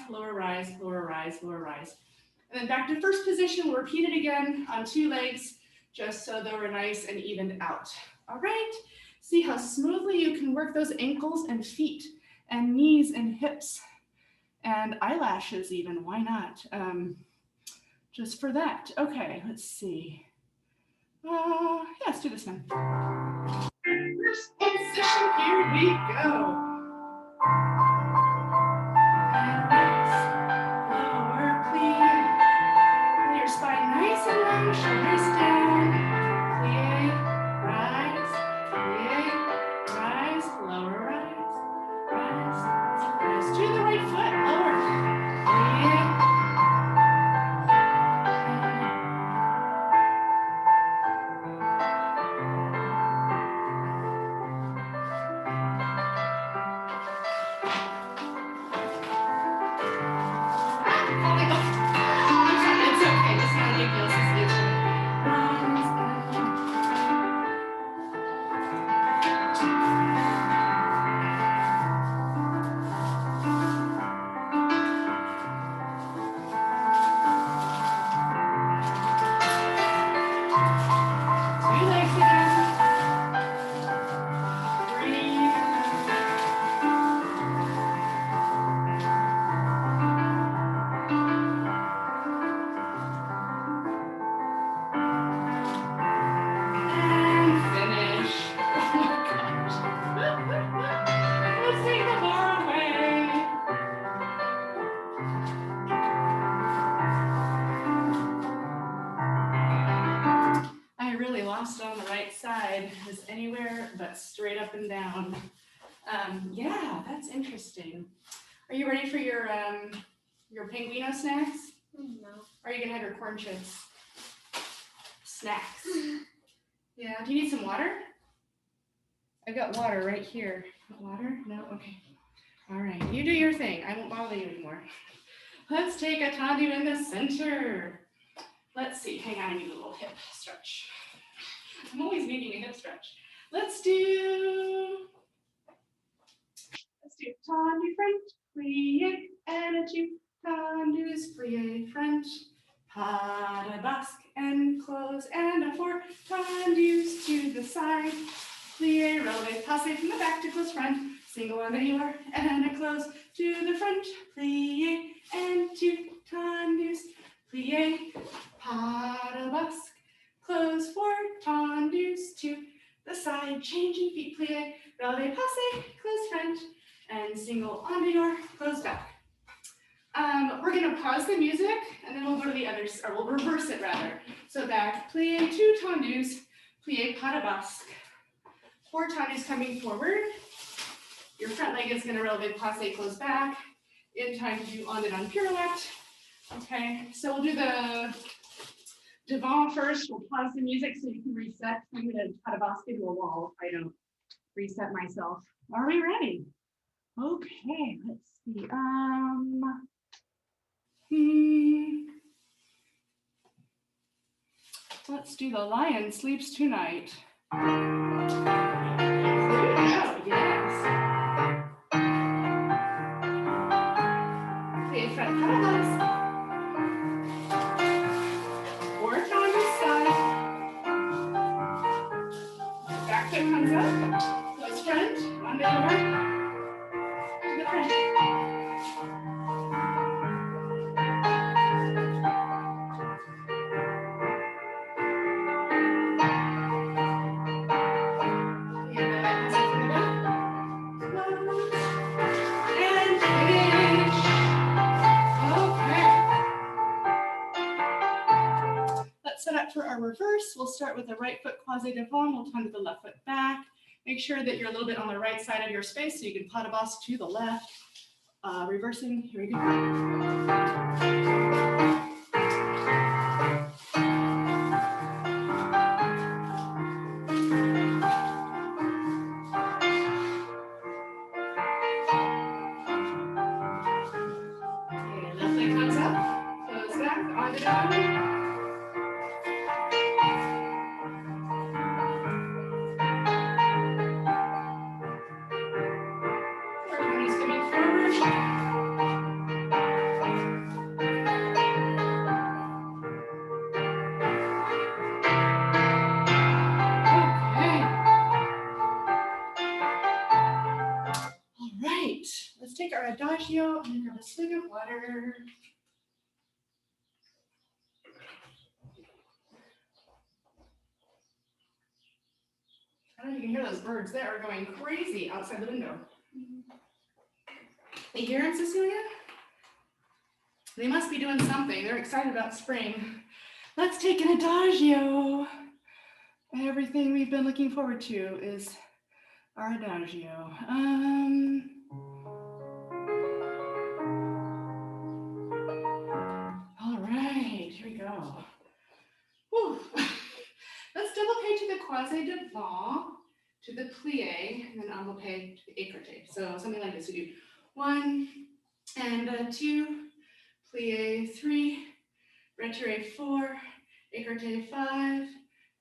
lower rise, lower rise, lower rise. And then back to first position, we'll repeat it again on two legs, just so that we're nice and evened out. All right, See how smoothly you can work those ankles and feet and knees and hips and eyelashes even, why not? Just for that. Okay, let's see. Yeah, let's do this one. First position, here we go. Lower plie. Pull your spine nice and long, shoulders down. Plie, rise, lower rise, rise to the right foot, lower. Plie, it's okay, it's not a big deal, it's two legs again. Breathe. And finish. Oh my gosh. Let's take the bar away. I really lost it on the right side. It was anywhere but straight up and down. Yeah, that's interesting. Are you ready for your Pinguino snacks? No. Or are you gonna have your corn chips? Snacks. Yeah, do you need some water? I've got water right here. Water? No? Okay. All right, you do your thing. I won't bother you anymore. Let's take a tendu in the center. Let's see, hang on, I need a little hip stretch. I'm always needing a hip stretch. Let's do tendu front, plie, and a two, tendus, plie, front, pas de basque, and close, and a four, tendus to the side, plie, releve, passe from the back to close front, single on the healer, and a close to the front, plie, and two, tendus, plie, pas de basque, close four, tendus to the side, changing feet, plie, releve, passe, close front, and single onto your close back. We're gonna pause the music and then we'll go to the other, or we'll reverse it rather. So back, plie, two tendus, plie, pas de basque. Four tendus coming forward. Your front leg is gonna releve, passe, close back. In time to do on and on pirouette. Okay, so we'll do the devant first. We'll pause the music so you can reset. I'm gonna pas de basque into a wall if I don't reset myself. Are we ready? Okay, let's see. Let's do the lion sleeps tonight. There we go, yes. Okay, front paddles. Work on this side. Back foot comes up. Close front, on the door. To the front. Set up for our reverse. We'll start with the right foot quasi devant. We'll turn to the left foot back. Make sure that you're a little bit on the right side of your space so you can pas de basque to the left. Reversing, here we go. Okay, left leg comes up, goes back, on the down. Coming forward. adagio. I'm gonna grab a swig of water. I don't know if you can hear those birds. They are going crazy outside the window. You hear them, Cecilia? They must be doing something. They're excited about spring. Let's take an adagio. Everything we've been looking forward to is our adagio. All right, here we go. Whew. Let's double page to the croisé devant, to the plie, and then envelope to the écarté. So something like this. We do 1 and 2, plie 3, retiré 4, écarté 5,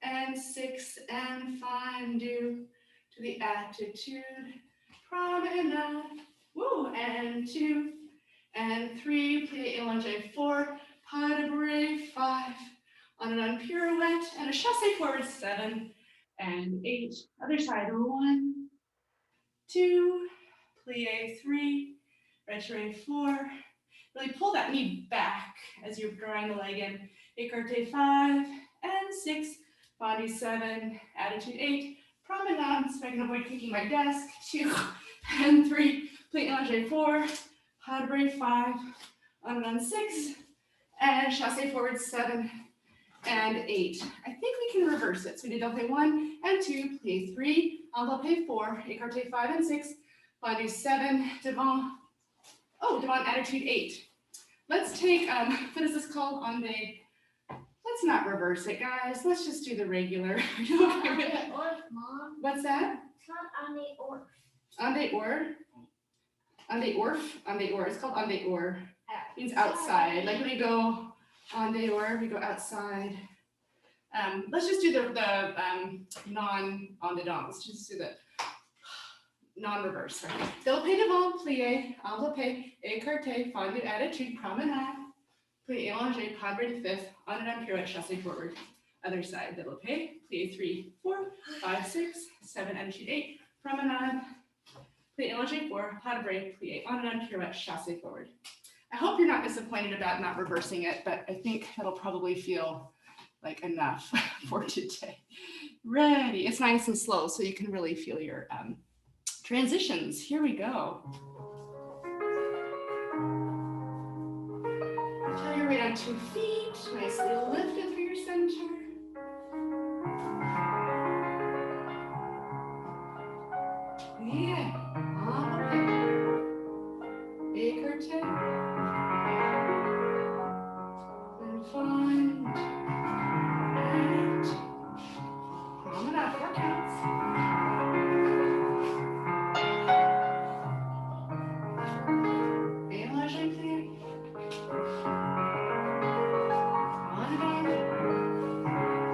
and 6 and 5. Do to the attitude, promenade. Woo, and 2 and 3, plie élongé 4, pas de bourrée 5. On an pirouette and a chassé forward 7 and 8. Other side 1, 2, plie 3, retiré 4. Really pull that knee back as you're drawing the leg in. Écarté 5 and 6, body 7, attitude 8, promenade so I can avoid kicking my desk. 2 and 3, plie élongé 4, pas de bourrée 5, on 6, and chassé forward 7. And 8. I think we can reverse it. So we did envelope 1 and 2, plie 3, envelope 4, écarté 5 and 6, body 7, devant. Oh, devant attitude 8. Let's take, what is this called? On the, let's not reverse it, guys. Let's just do the regular. Mom. What's that? It's not on the orf. On the or. On the orf. On the or. It's called on the or. Means outside. Like when we go on dehors, we go outside. Let's just do the non-on the dents. Let's just do the non-reverse. Développé devant, plié, enveloppé, écarté, fendu, attitude, promenade, plié, élongé, pas de fifth, on and on pirouette, chassé forward. Other side, développé, plié 3, 4, 5, 6, 7, attitude 8, promenade, plié, élongé 4, pas de break, plié, on and on pirouette, chassé forward. I hope you're not disappointed about not reversing it, but I think that'll probably feel like enough for today. Ready. It's nice and slow, so you can really feel your transitions. Here we go. Until your weight on 2 feet, nicely lifted through your center. Yeah. Écarté. And find. And. Promenade, 4 counts. Élongé, plié. On and on.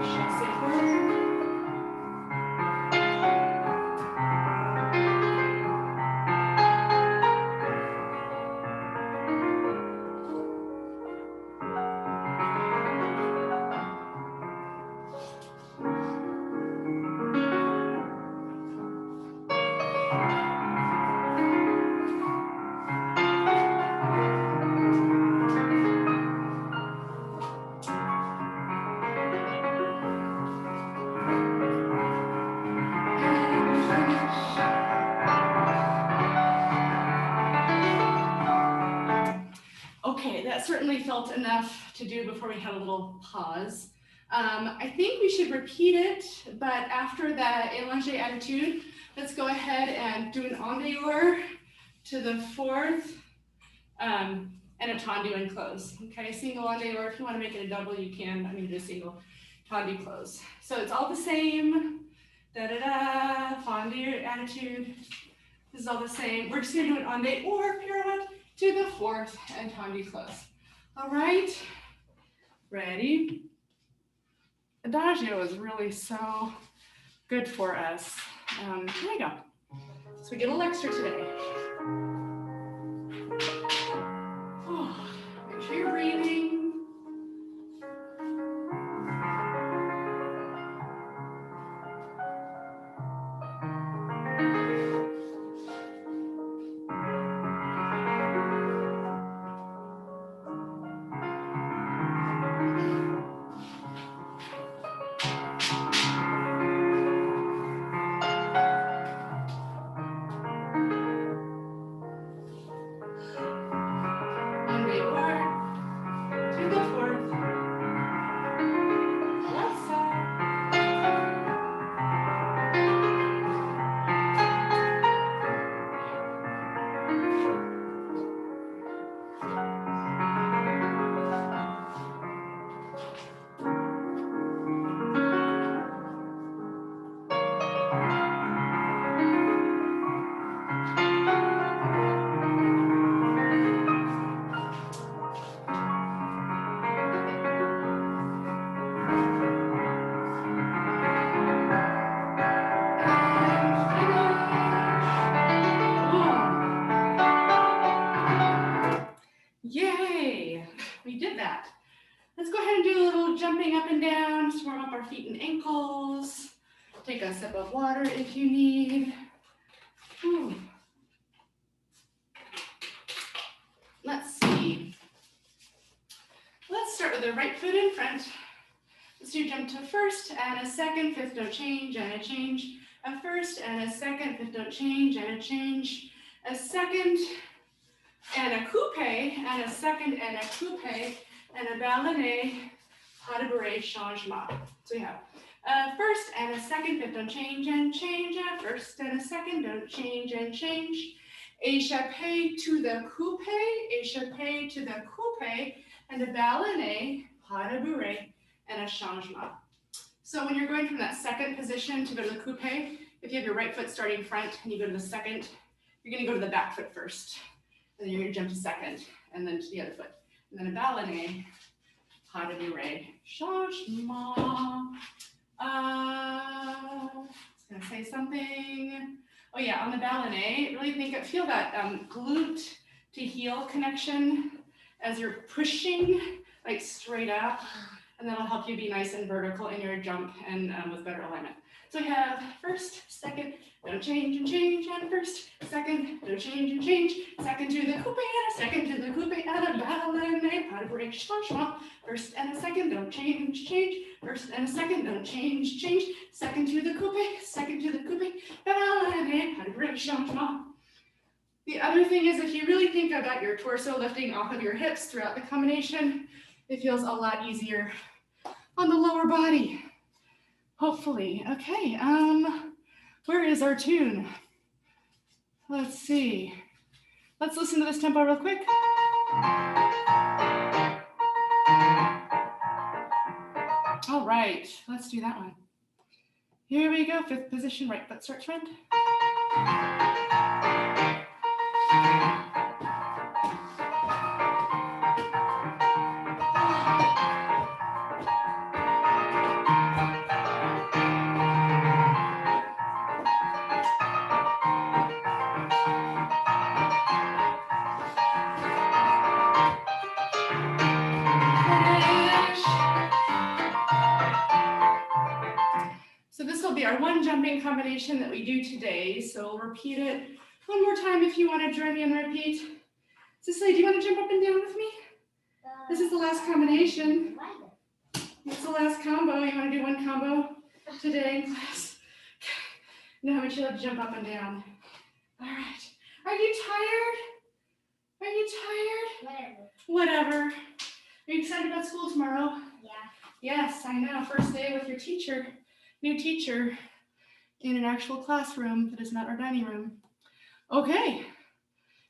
Chassé forward. Okay, that certainly felt enough to do before we had a little pause. I think we should repeat it, but after that élongé attitude, let's go ahead and do an en dehors to the 4th, and a tendu and close. Okay, single en dehors. If you want to make it a double, you can. I'm going to do a single tendu close. So it's all the same. Da da da. Fendu attitude. This is all the same. We're just going to do an en dehors pirouette to the 4th and tendu close. All right, ready? Adagio is really so good for us. Here we go. So we get a little extra today. Oh, make sure you're breathing. Yay, we did that. Let's go ahead and do a little jumping up and down, just warm up our feet and ankles. Take a sip of water if you need. Whew. Let's see. Let's start with the right foot in front. Let's do jump to first and a second, fifth don't change and a change. A first and a second, fifth don't change and a change. A second and a coupe and a second and a coupe and a ballet, pas de barre, changement. So we have a first and a second, fifth don't change and change. A first and a second don't change and change. Échappé to the coupe, échappé to the coupe, and a ballet, pas de barre, and a changement. So when you're going from that second position to go to the coupe, if you have your right foot starting front and you go to the second, you're going to go to the back foot first. And then you're going to jump to second and then to the other foot. And then a ballet, pas de barre, changement. I was going to say something. Oh yeah, on the ballet, really feel that glute to heel connection as you're pushing like straight up. And that'll help you be nice and vertical in your jump and with better alignment. So we have first, second, don't change and change, and first, second, don't change and change, second to the coupe, and a second to the coupe, and a ballet, pas de barre, changement. First and a second, don't change, change. First and a second, don't change, change. Second to the coupe, second to the coupe, ballet, pas de barre, changement. The other thing is if you really think about your torso lifting off of your hips throughout the combination, it feels a lot easier on the lower body. Hopefully. Okay, where is our tune? Let's see. Let's listen to this tempo real quick. All right, let's do that one. Here we go, fifth position, right foot starts front. So this will be our one jumping combination that we do today. So we'll repeat it one more time if you want to join me and repeat. Cicely, do you want to jump up and down with me? This is the last combination. It's the last combo. You want to do one combo today in class? Now we should have to jump up and down. All right. Are you tired? Are you tired? Whatever. Are you excited about school tomorrow? Yeah. Yes, I know. First day with your teacher. New teacher in an actual classroom that is not our dining room. Okay.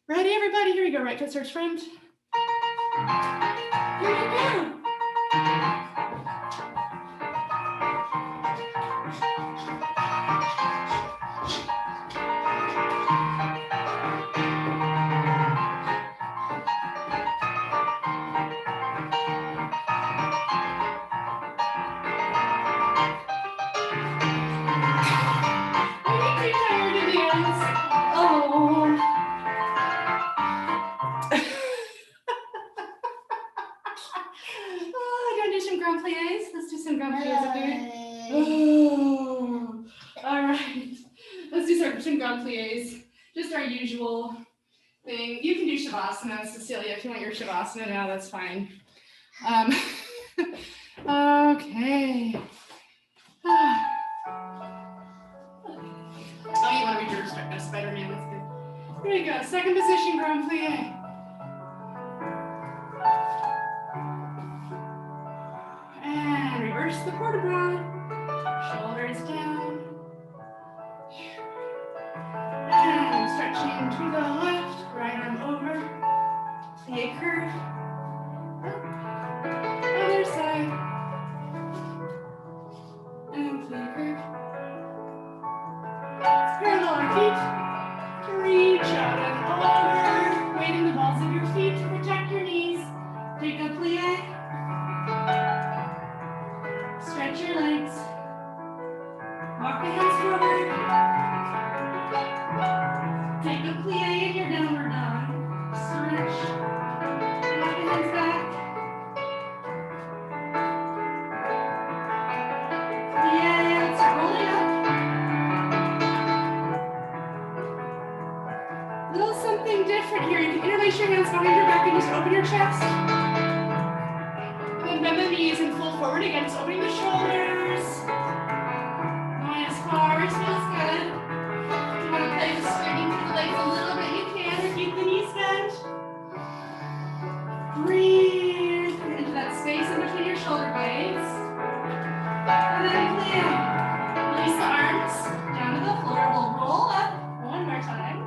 Ready, everybody? Here we go. Right foot starts front. Here we go. Just our usual thing. You can do Shavasana, Cecilia, if you want your Shavasana now, that's fine. Okay. Oh, you want to read your Spider-Man, that's good. Here we go, second position, grand plie. And reverse the vertebra, shoulders down. And stretching to the left, right arm over, plie curve. Other side. And plie curve. feet. Reach out and over. Weight in the balls of your feet to protect your knees. Take a plie. Stretch your legs. Walk the hands forward. Take a plie in your downward dog. Stretch. Walk the hands back. Plie. Start rolling up. Little something different here. You can interlace your hands behind your back and just open your chest. And then bend the knees and pull forward again. Just opening the shoulders. Nice bars, feels good. If you want to play with swinging through the legs a little bit, you can, or keep the knees bent. Breathe into that space in between your shoulder blades. And then plie. Release the arms down to the floor. We'll roll up one more time.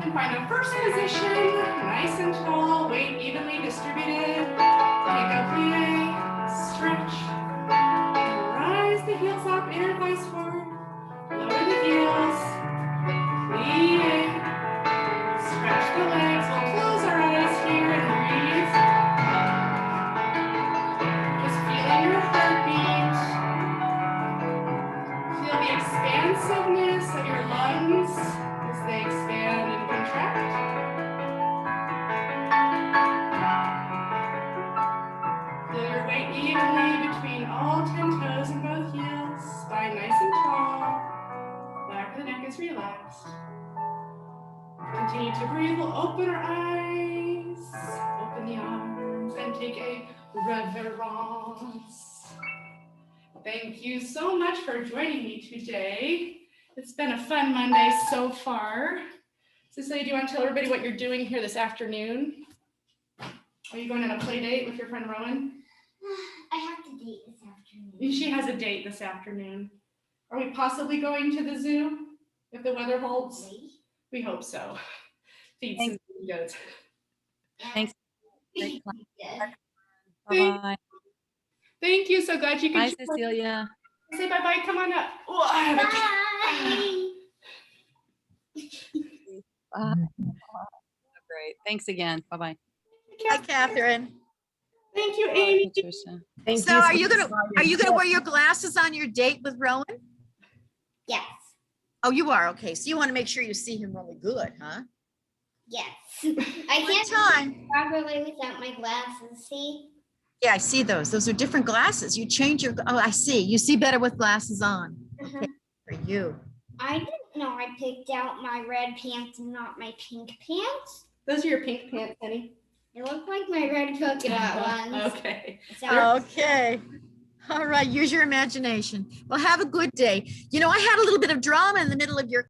And find a first position, nice and tall, weight evenly distributed. Take a plie, stretch, rise the heels up, inner thighs forward, lower the heels, plie, stretch the legs. We'll close our eyes here and breathe. Just feeling your heartbeat. Feel the expansiveness of your lungs as they expand and contract. Feel your weight evenly between all 10 toes and both heels. Spine nice and tall. Back of the neck is relaxed. Continue to breathe. We'll open our eyes, open the arms, and take a reverence. Thank you so much for joining me today. It's been a fun Monday so far. Cecilia, do you want to tell everybody what you're doing here this afternoon? Are you going on a play date with your friend Rowan? I have to date this afternoon. She has a date this afternoon. Are we possibly going to the zoo if the weather holds? Wait. We hope so. Feed some goats. Thanks. Good. Bye-bye. Thank you. So glad you Bye, could Cecilia. say bye-bye. Come on up. Oh, I have a Bye. Great. Thanks again. Bye-bye. Hi, Catherine. Thank you, Amy. Patricia. So are you gonna wear your glasses on your date with Rowan? Yes. Oh, you are, okay. So you want to make sure you see him really good, huh? Yes. I One can't time. properly without my glasses. See? Yeah, I see those. Those are different glasses. You change your, oh, I see. You see better with glasses on. Okay, for you. I didn't know I picked out my red pants and not my pink pants. Those are your pink pants, Penny. They look like my red polka dot ones. Okay. So Okay. All right, use your imagination. Well, have a good day. You know, I had a little bit of drama in the middle of your